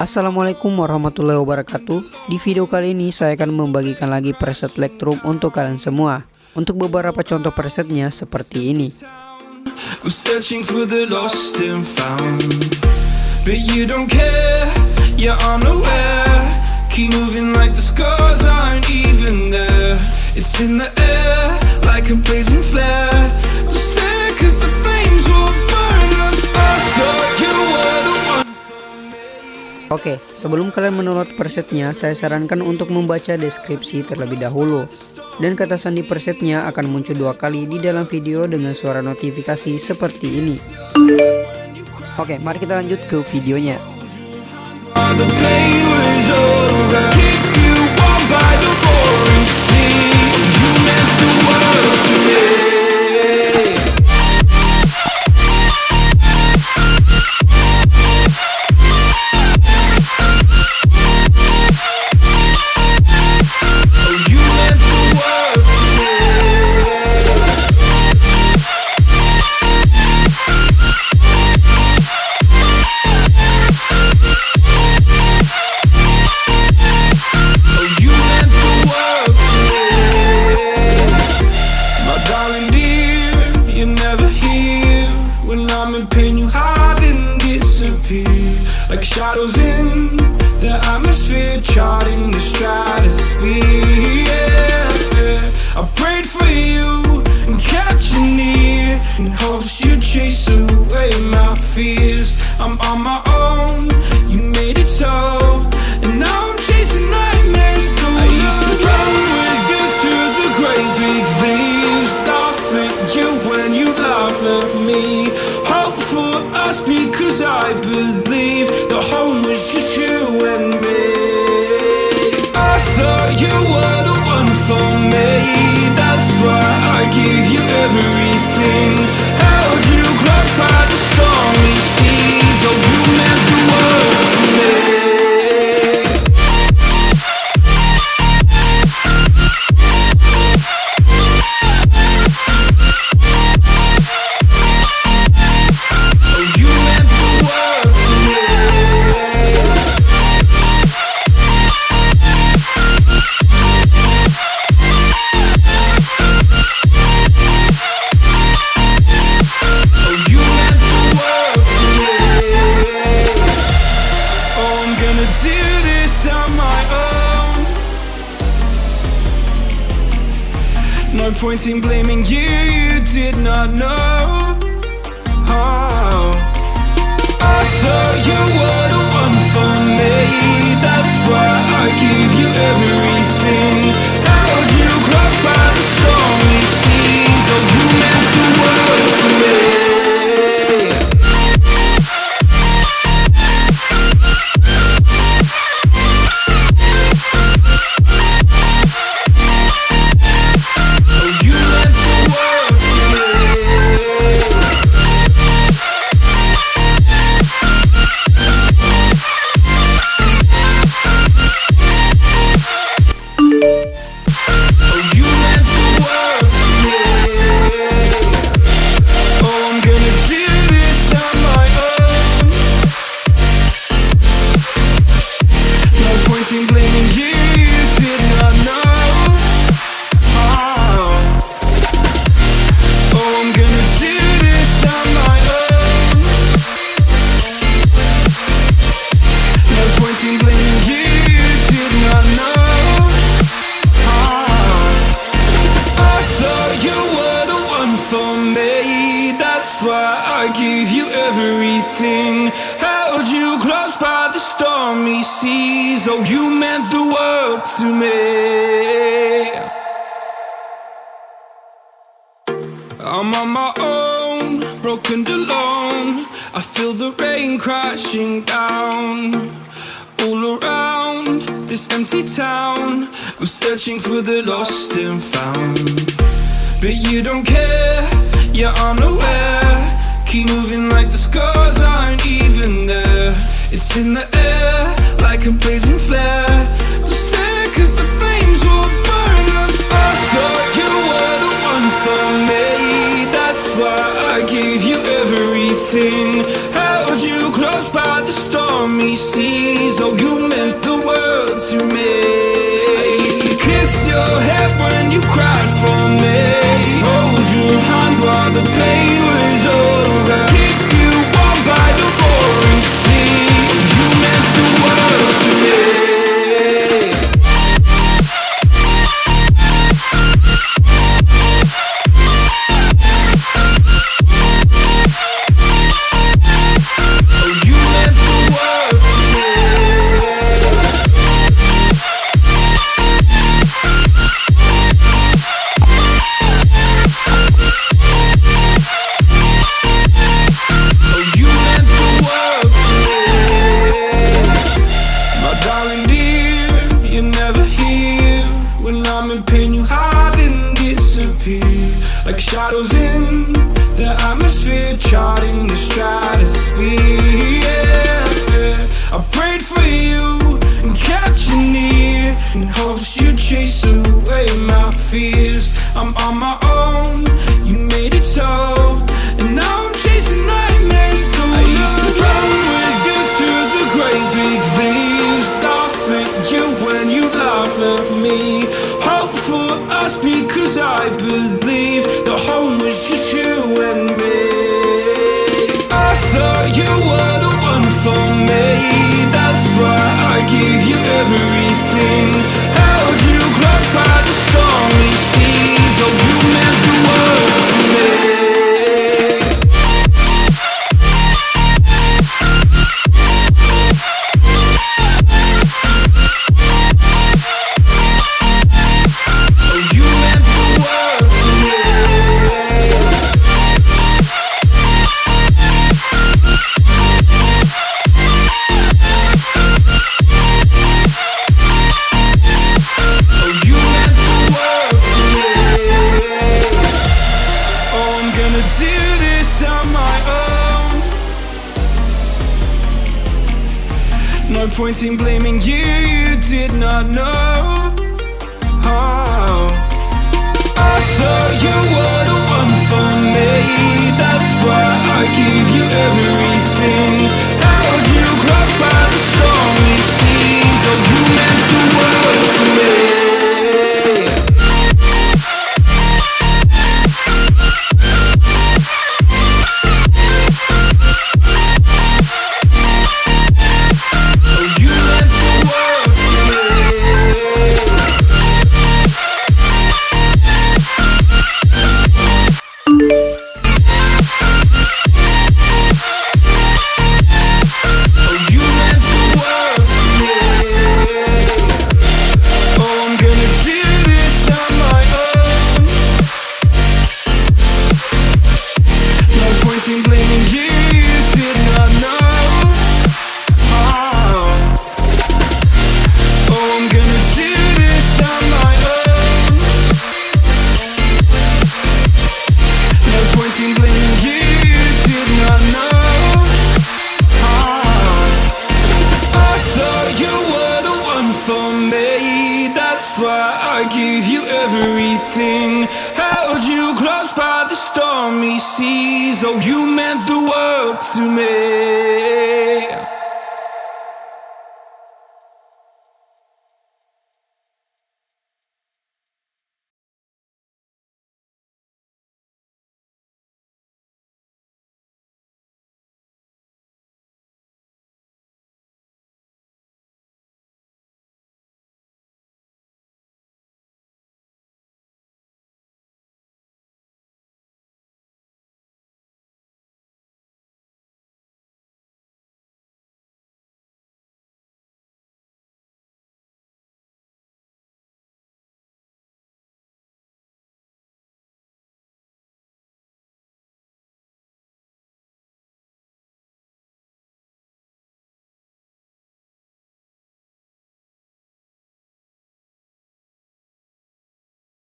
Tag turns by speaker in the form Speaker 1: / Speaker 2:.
Speaker 1: Assalamualaikum warahmatullahi wabarakatuh. Di video kali ini saya akan membagikan lagi preset Lightroom untuk kalian semua. Untuk beberapa contoh presetnya seperti ini. Oke, sebelum kalian mendownload presetnya, saya sarankan untuk membaca deskripsi terlebih dahulu. Dan kata sandi presetnya akan muncul 2 kali di dalam video dengan suara notifikasi seperti ini. Oke, mari kita lanjut ke videonya.
Speaker 2: Like shadows in the atmosphere, charting the stratosphere. Yeah. I prayed for you and kept you near in hopes you'd chase away my fears. I'm on my own, you made it so, and now I'm chasing nightmares. I used to run with you through the great big leaves, laugh at you when you laugh at me. Hope for us because I believe the home was just you and me. I thought you were the one for me, that's why I gave you everything. Held you close by the stormy seas, oh you meant the world to me. No point in blaming you, you did not know. Oh. I thought you were the one for me, that's why I gave you everything. Held you close by the stormy seas, oh you meant the world to me. That's why I gave you everything. Held you close by the stormy seas, oh you meant the world to me. I'm on my own, broken and alone. I feel the rain crashing down all around this empty town. I'm searching for the lost and found, but you don't care, you're unaware. Keep moving like the scars aren't even there. It's in the air like a blazing flare. Don't stare cause the flames will burn us. I thought you were the one for me, that's why I gave you everything. Held you close by the storm. stormy seas. Oh, you meant the world to me. I used to kiss your head when you cried for me, hold your hand while the pain was over, keep you warm by the roaring sea. Oh, you meant the world to me. Like shadows in the atmosphere, charting the stratosphere. Yeah. I prayed for you and kept you near, in hopes you'd chase away my fears. I'm on my own, you made it so, and now I'm chasing nightmares through. I used to run with you through the great big leaves, laugh at you when you laugh at me, hope for us because I believe the home was just you and me. I thought you were the one for me, that's why I gave you everything, held you close by the stormy seas. Oh, you meant the world to me. No point in blaming you, you did not know. Oh, I thought you were the one for me, that's why I gave you everything, held you close by the stormy seas. Oh, you meant the world to me. I gave you everything, held you close by the stormy seas. Oh, you meant the world to me.